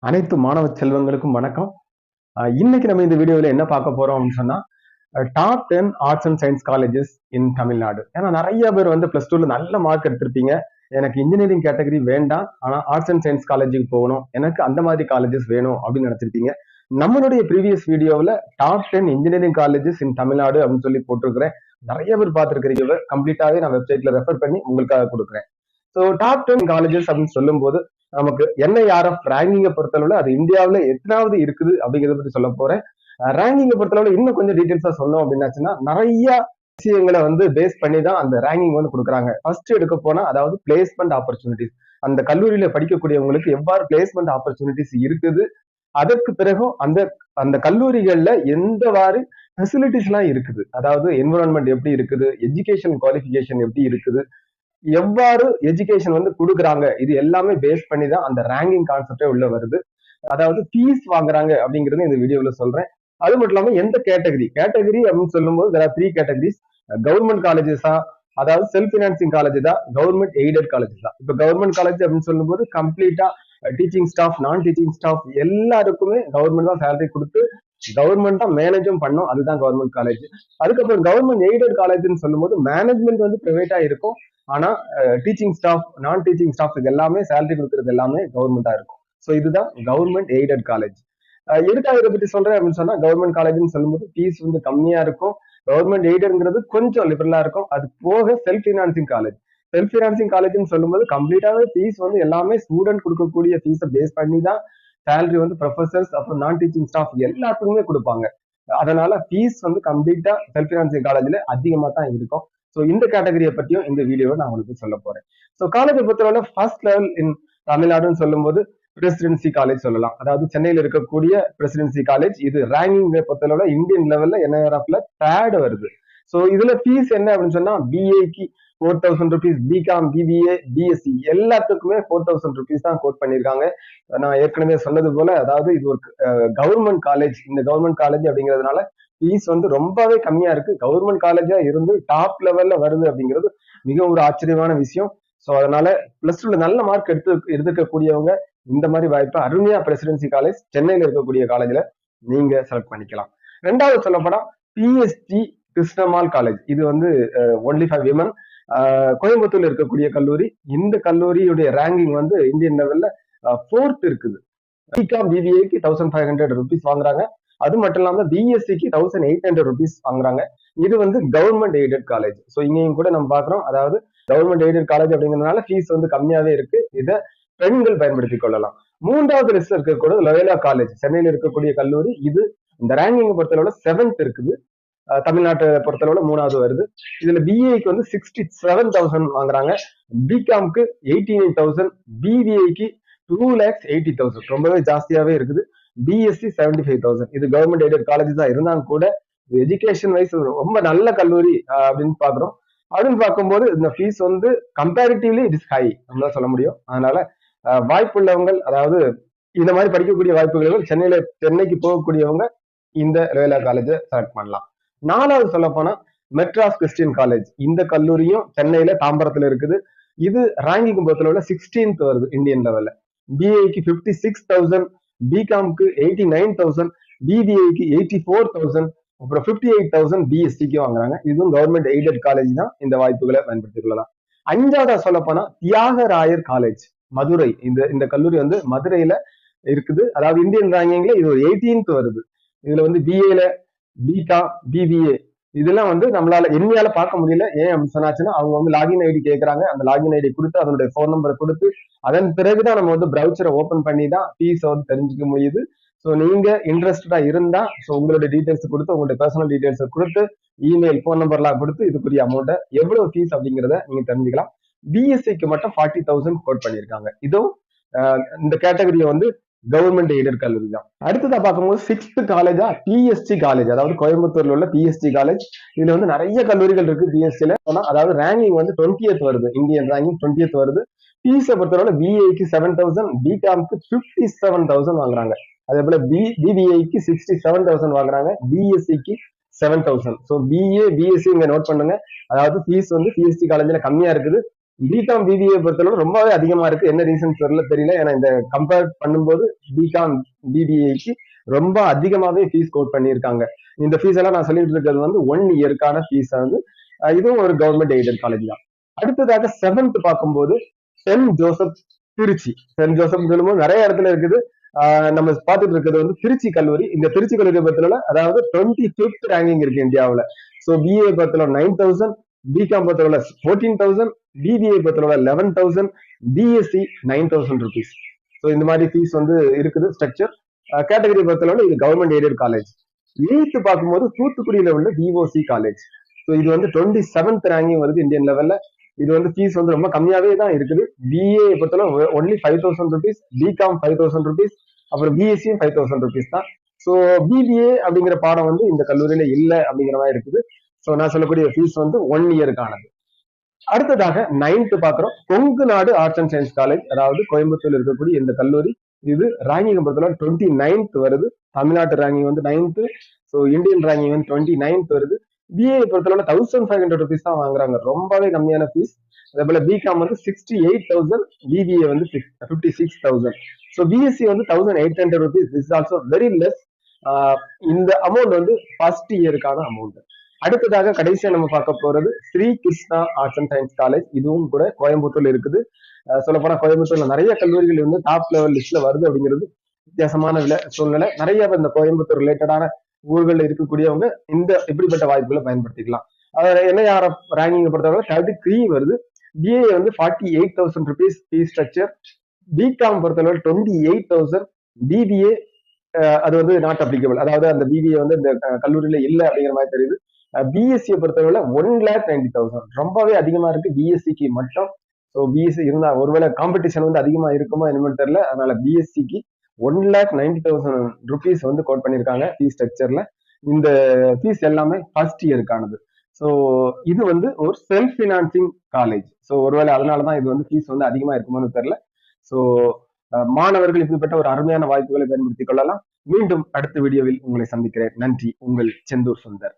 அனைத்து மாணவ செல்வங்களுக்கும் வணக்கம். இன்னைக்கு நம்ம இந்த வீடியோவில் என்ன பார்க்க போறோம் அப்படின்னு சொன்னா top 10 arts and science colleges இன் தமிழ்நாடு. ஏன்னா நிறைய பேர் வந்து பிளஸ் டூல நல்ல மார்க் எடுத்திருப்பீங்க. எனக்கு இன்ஜினியரிங் கேட்டகரி வேண்டாம், ஆனா ஆர்ட்ஸ் அண்ட் சயின்ஸ் காலேஜுக்கு போகணும், எனக்கு அந்த மாதிரி காலேஜஸ் வேணும் அப்படின்னு நினைச்சிருப்பீங்க. நம்மளுடைய ப்ரீவியஸ் வீடியோவில் டாப் 10 இன்ஜினியரிங் காலேஜஸ் இன் தமிழ்நாடு அப்படின்னு சொல்லி போட்டிருக்கிறேன். நிறைய பேர் பார்த்துருக்கிறீங்க. கம்ப்ளீட்டாவே நான் வெப்சைட்ல ரெஃபர் பண்ணி உங்களுக்காக கொடுக்குறேன். ஸோ டாப் 10 காலேஜஸ் அப்படின்னு சொல்லும் போது நமக்கு என்ஐஆர்எஃப் ரேங்கிங்கை பொறுத்தளவுல அது இந்தியாவில் எத்தனாவது இருக்குது அப்படிங்கிறத பத்தி சொல்ல போறேன். ரேங்கிங்கை பொறுத்தளவுல இன்னும் கொஞ்சம் டீட்டெயில்ஸா சொன்னோம் அப்படின்னாச்சுன்னா நிறைய விஷயங்களை வந்து பேஸ் பண்ணி தான் அந்த ரேங்கிங் வந்து கொடுக்குறாங்க. ஃபர்ஸ்ட் எடுக்க போனா அதாவது பிளேஸ்மெண்ட் ஆப்பர்ச்சுனிட்டிஸ், அந்த கல்லூரியில படிக்கக்கூடியவங்களுக்கு எவ்வாறு பிளேஸ்மெண்ட் ஆப்பர்ச்சுனிட்டிஸ் இருக்குது, அதற்கு பிறகும் அந்த அந்த கல்லூரிகள்ல எந்தவாறு ஃபெசிலிட்டிஸ் எல்லாம் இருக்குது, அதாவது என்விரான்மெண்ட் எப்படி இருக்குது, எஜுகேஷன் குவாலிஃபிகேஷன் எப்படி இருக்குது, எவ்வாறு எஜுகேஷன் வந்து கொடுக்குறாங்க, இது எல்லாமே பேஸ் பண்ணி தான் அந்த ரேங்கிங் கான்செப்டே உள்ள வருது. அதாவது ஃபீஸ் வாங்குறாங்க அப்படிங்கறது இந்த வீடியோல சொல்றேன். அது மட்டும் இல்லாம எந்த கேட்டகரி அப்படின்னு சொல்லும்போது there are 3 கேட்டகரிஸ். கவர்மெண்ட் காலேஜஸா, அதாவது செல்ஃப் பினான்சிங் காலேஜ் தான், கவர்மெண்ட் எய்டட் காலேஜஸ் தான். இப்ப கவர்மெண்ட் காலேஜ் அப்படின்னு சொல்லும்போது கம்ப்ளீட்டா டீச்சிங் ஸ்டாஃப், நான் டீச்சிங் ஸ்டாஃப் எல்லாருக்குமே கவர்மெண்ட் தான் சேலரி கொடுத்து கவர்மெண்ட் தான் மேனேஜும் பண்ணும், அதுதான் கவர்மெண்ட் காலேஜ். அதுக்கப்புறம் கவர்மெண்ட் எய்டட் காலேஜ்னு சொல்லும்போது மேனேஜ்மெண்ட் வந்து பிரைவேட்டா இருக்கும், ஆனா டீச்சிங் ஸ்டாஃப், நான் டீச்சிங் ஸ்டாஃப் எல்லாமே சேலரி கொடுக்கறது எல்லாமே கவர்மெண்டா இருக்கும். ஸோ இதுதான் கவர்மெண்ட் எய்டட் காலேஜ். எதுக்காக இதை பத்தி சொல்றேன் அப்படின்னு சொன்னா கவர்மெண்ட் காலேஜ்னு சொல்லும்போது ஃபீஸ் வந்து கம்மியா இருக்கும், கவர்மெண்ட் எய்டட்ங்கிறது கொஞ்சம் லிபரலா இருக்கும். அது போக self financing college, self financing காலேஜ்னு சொல்லும்போது கம்ப்ளீட்டாவே ஃபீஸ் வந்து எல்லாமே ஸ்டூடெண்ட் கொடுக்கக்கூடிய ஃபீஸை பேஸ் பண்ணி தான் சேலரி வந்து ப்ரொஃபசர்ஸ் அப்புறம் நான் டீச்சிங் ஸ்டாஃப் எல்லாத்துக்குமே கொடுப்பாங்க. அதனால ஃபீஸ் வந்து கம்ப்ளீட்டா செல்ஃப் ஃபினான்சிங் காலேஜ்ல அதிகமா தான் இருக்கும். ஸோ இந்த கேட்டகரியை பத்தியும் இந்த வீடியோவை நான் உங்களுக்கு சொல்ல போறேன். ஸோ காலேஜை பொறுத்தவரை ஃபர்ஸ்ட் லெவல் இன் தமிழ்நாடுன்னு சொல்லும்போது பிரசிடென்சி காலேஜ் சொல்லலாம். அதாவது சென்னையில் இருக்கக்கூடிய பிரசிடென்சி காலேஜ். இது ரேங்கிங் பொறுத்தளவுல இந்தியன் லெவல்ல என்ஐஆர்எஃப்ல தேர்ட் வருது. ஸோ இதுல ஃபீஸ் என்ன அப்படின்னு சொன்னா பிஏக்கு 4000 rupees, பிகாம், பிபிஏ, பிஎஸ்சி எல்லாத்துக்குமே 4000 rupees தான் கோட் பண்ணியிருக்காங்க. நான் ஏற்கனவே சொன்னது போல அதாவது இது ஒரு கவர்மெண்ட் காலேஜ். இந்த கவர்மெண்ட் காலேஜ் அப்படிங்கிறதுனால ஃபீஸ் வந்து ரொம்பவே கம்மியா இருக்கு. கவர்மெண்ட் காலேஜா இருந்து டாப் லெவல்ல வருது அப்படிங்கிறது மிகவும் ஒரு ஆச்சரியமான விஷயம். ஸோ அதனால பிளஸ் டூல நல்ல மார்க் எடுத்துக்கக்கூடியவங்க இந்த மாதிரி வாய்ப்பு அருமையா பிரசிடென்சி காலேஜ் சென்னையில இருக்கக்கூடிய காலேஜ்ல நீங்க செலக்ட் பண்ணிக்கலாம். ரெண்டாவது சொல்லப்படா பிஎஸ்டி கிருஷ்ணமால் காலேஜ். இது வந்து ஒன்லி ஃபார் விமன். கோயம்புத்தூர்ல இருக்கக்கூடிய கல்லூரி. இந்த கல்லூரியுடைய ரேங்கிங் வந்து இந்தியன் லெவல்ல 4th இருக்குது. பிகாம் பிபிஏக்கு 1500 rupees வாங்குறாங்க. அது மட்டும் இல்லாம பிஎஸ்சிக்கு 1800 rupees வாங்குறாங்க. இது வந்து கவர்மெண்ட் எய்டட் காலேஜ். ஸோ இங்கேயும் கூட நம்ம பாக்குறோம், அதாவது கவர்மெண்ட் எய்டட் காலேஜ் அப்படிங்கிறதுனால ஃபீஸ் வந்து கம்மியாவே இருக்கு. இதை பெண்கள் பயன்படுத்திக் கொள்ளலாம். மூன்றாவது லிஸ்ட்ல இருக்கக்கூடிய லோயலா காலேஜ், சென்னையில் இருக்கக்கூடிய கல்லூரி. இது இந்த ரேங்கிங் பொறுத்தளவுல 7th இருக்குது. தமிழ்நாட்டை பொறுத்தளவுல 3வது வருது. இதுல பிஏக்கு வந்து 67,000 வாங்குறாங்க, பிகாம்க்கு 89,000, பிபிஏக்கு 2,80,000, ரொம்பவே ஜாஸ்தியாவே இருக்குது. பிஎஸ்சி 75,000. இது கவர்மெண்ட் எய்டட் காலேஜ் தான் இருந்தாலும் கூட எஜுகேஷன் வைஸ் ரொம்ப நல்ல கல்லூரி அப்படின்னு பாக்குறோம். அப்படின்னு பார்க்கும்போது இந்த ஃபீஸ் வந்து கம்பேரிட்டிவ்லி இட் இஸ் ஹை நம்மளால சொல்ல முடியும். அதனால வாய்ப்புள்ளவங்க, அதாவது இந்த மாதிரி படிக்கக்கூடிய வாய்ப்புகள் சென்னைக்கு போகக்கூடியவங்க இந்த லோயலா காலேஜை செலக்ட் பண்ணலாம். 4வது சொல்ல போனா மெட்ராஸ் கிறிஸ்டியன் காலேஜ். இந்த கல்லூரியும் சென்னையில தாம்பரத்துல இருக்குது. இது ரேங்கிங் பொறுத்தளவுல 16th வருது இந்தியன் லெவல்ல. பிஏக்கு 56,000, பிகாம்க்கு 89,000, பிபிஏக்கு 84,000, அப்புறம் 58,000 பிஎஸ்சிக்கு வாங்குறாங்க. இதுவும் கவர்மெண்ட் எய்டட் காலேஜ் தான். இந்த வாய்ப்புகளை பயன்படுத்திக் கொள்ளலாம். 5வது சொல்ல போனா தியாகராயர் காலேஜ், மதுரை. இந்த கல்லூரி வந்து மதுரையில இருக்குது. அதாவது இந்தியன் ரேங்கிங்ல இது ஒரு 18th வருது. இதுல வந்து பிஏல பிகாம் பிபிஏ இதெல்லாம் வந்து நம்மளால எண்ணியால பார்க்க முடியல. ஏன் அப்படின்னு சொன்னாச்சுன்னா அவங்க வந்து லாகின் ஐடி கேட்கறாங்க. அந்த லாகின் ஐடி கொடுத்து அதனுடைய போன் நம்பரை கொடுத்து அதன் பிறகுதான் நம்ம வந்து ப்ரௌசரை ஓபன் பண்ணி தான் ஃபீஸை வந்து தெரிஞ்சுக்க முடியுது. ஸோ நீங்க இன்ட்ரெஸ்டடா இருந்தா உங்களுடைய டீடைல்ஸ் கொடுத்து, உங்களுடைய பர்சனல் டீடைல்ஸை கொடுத்து, இமெயில், போன் நம்பர்லாம் கொடுத்து இதுக்குரிய அமௌண்ட்டை எவ்வளவு ஃபீஸ் அப்படிங்கிறத நீங்க தெரிஞ்சுக்கலாம். பிஎஸ்சிக்கு மட்டும் 40,000 கோட் பண்ணியிருக்காங்க. இதுவும் இந்த கேட்டகரியை வந்து கவர்மெண்ட் எய்டட் கல்லூரி தான். அடுத்ததா பார்க்கும்போது 6th காலேஜா பிஎஸ்டி காலேஜ், அதாவது கோயம்புத்தூர்ல உள்ள பிஎஸ்டி காலேஜ். இதுல வந்து நிறைய கல்லூரிகள் இருக்கு பிஎஸ்சில. அதாவது ரேங்கிங் வந்து 20th வருது, இந்தியன் ரேங்கிங் 20th வருது. ஃபீஸை பொறுத்தவரை பிஏக்கு 7,000, பிகாம்க்கு 57,000 வாங்குறாங்க. அதே போல பிபிஏக்கு 67,000 வாங்குறாங்க, பிஎஸ்சிக்கு 7,000. ஸோ பிஏ பிஎஸ்சி இங்க நோட் பண்ணுங்க. அதாவது ஃபீஸ் வந்து பிஎஸ்சி காலேஜ்ல கம்மியா இருக்குது. பிகாம் பிபிஏ பொறுத்தளவு ரொம்பவே அதிகமா இருக்கு. என்ன ரீசன் தெரியல. ஏன்னா இந்த கம்பேர் பண்ணும்போது பிகாம் பிபிஏக்கு ரொம்ப அதிகமாவே ஃபீஸ் கோட் பண்ணியிருக்காங்க. இந்த ஃபீஸ் எல்லாம் நான் சொல்லிட்டு இருக்கிறது வந்து 1 இயருக்கான ஃபீஸ் வந்து இதுவும் ஒரு கவர்மெண்ட் எய்டட் காலேஜ் தான். அடுத்ததாக 7th பார்க்கும்போது saint Joseph Trichy. Saint Joseph சொல்லும்போது நிறைய இடத்துல இருக்குது. நம்ம பார்த்துட்டு இருக்கிறது வந்து திருச்சி கல்லூரி. இந்த திருச்சி கல்லூரி பொறுத்தளவுல அதாவது 25th ரேங்கிங் இருக்கு இந்தியாவுல. ஸோ பிஏ பொறுத்தளவு 9,000, பிகாம் பொறுத்தளவுல 14,000, பிபிஏ பொறுத்தளவுல 11,000, பிஎஸ்சி 9,000 ருபீஸ். ஸோ இந்த மாதிரி ஃபீஸ் வந்து இருக்குது ஸ்ட்ரக்சர். கேட்டகரி பொறுத்தளவுல இது கவர்மெண்ட் எய்டட் காலேஜ். 8th பார்க்கும்போது தூத்துக்குடியில உள்ள விஓசி காலேஜ். ஸோ இது வந்து 27th ரேங்கிங் வருது இந்தியன் லெவல்ல. இது வந்து ஃபீஸ் வந்து ரொம்ப கம்மியாவே தான் இருக்குது. பிஏ பொறுத்தளவு ஒன்லி 5,000 ருபீஸ், பிகாம் 5,000 ருபீஸ், அப்புறம் பிஎஸ்சியும் 5,000 ருபீஸ் தான். ஸோ பிபிஏ அப்படிங்கிற பாடம் வந்து இந்த கல்லூரியில இல்லை அப்படிங்கிற மாதிரி இருக்குது. ஸோ நான் சொல்லக்கூடிய ஃபீஸ் வந்து 1 இயருக்கானது. அடுத்ததாக 9th பாக்குறோம். கொங்கு நாடு ஆர்ட்ஸ் அண்ட் சயின்ஸ் காலேஜ், அதாவது கோயம்புத்தூர்ல இருக்கக்கூடிய இந்த கல்லூரி. இது ரேங்கிங் பொறுத்தவரை 29th வருது. தமிழ்நாட்டு ரேங்கிங் வந்து 9th. ஸோ இந்தியன் ரேங்கிங் வந்து 29th வருது. பிஏ பொறுத்தளவு 1,500 ருபீஸ் தான் வாங்குறாங்க. ரொம்பவே கம்மியான ஃபீஸ். அதே போல பிகாம் வந்து 68,000, பிபிஏ வந்து 56,000. ஸோ பிஎஸ்சி வந்து 1,800 rupees. This also very less. இந்த அமௌண்ட் வந்து ஃபர்ஸ்ட் இயருக்கான அமௌண்ட். அடுத்ததாக கடைசியா நம்ம பார்க்க போறது Sri Krishna arts and science college. இதுவும் கூட கோயம்புத்தூர்ல இருக்குது. சொல்ல போனா கோயம்புத்தூர்ல நிறைய கல்லூரிகள் வந்து டாப் லெவல் லிஸ்ட்ல வருது அப்படிங்கிறது வித்தியாசமான சூழ்நிலை. நிறைய இந்த கோயம்புத்தூர் ரிலேட்டடான ஊர்கள்ல இருக்கக்கூடியவங்க இந்த இப்படிப்பட்ட வாய்ப்புகளை பயன்படுத்திக்கலாம். என்ன யார ரேங்கிங் பொறுத்தவரை 33 வருது. பிஏ வந்து 48,000 ருபீஸ் ஃபீஸ் ஸ்ட்ரக்சர். பிகாம் பொறுத்தளவு 28,000, பிபிஏ அது வந்து நாட் அப்ளிகபிள். அதாவது அந்த பிபிஏ வந்து இந்த கல்லூரியில இல்லை அப்படிங்கிற மாதிரி தெரியுது. பிஎஸ்சியை பொறுத்தவரை 1,90,000 ரொம்பவே அதிகமா இருக்கு பிஎஸ்சிக்கு மட்டும். ஸோ பிஎஸ்சி இருந்தா ஒருவேளை காம்படிஷன் வந்து அதிகமா இருக்குமா என்னன்னு தெரியல. அதனால பிஎஸ்சிக்கு 1,90,000 ருபீஸ் வந்து கோட் பண்ணியிருக்காங்க ஃபீஸ் ஸ்ட்ரக்சர்ல. இந்த ஃபீஸ் எல்லாமே ஃபர்ஸ்ட் இயருக்கானது. ஸோ இது வந்து ஒரு செல்ஃப் பினான்சிங் காலேஜ். ஸோ ஒருவேளை அதனாலதான் இது வந்து ஃபீஸ் வந்து அதிகமா இருக்குமான்னு தெரியல. ஸோ மாணவர்கள் இப்படிப்பட்ட ஒரு அருமையான வாய்ப்புகளை பயன்படுத்திக் கொள்ளலாம். மீண்டும் அடுத்த வீடியோவில் உங்களை சந்திக்கிறேன். நன்றி. உங்கள் செந்தூர் சுந்தர்.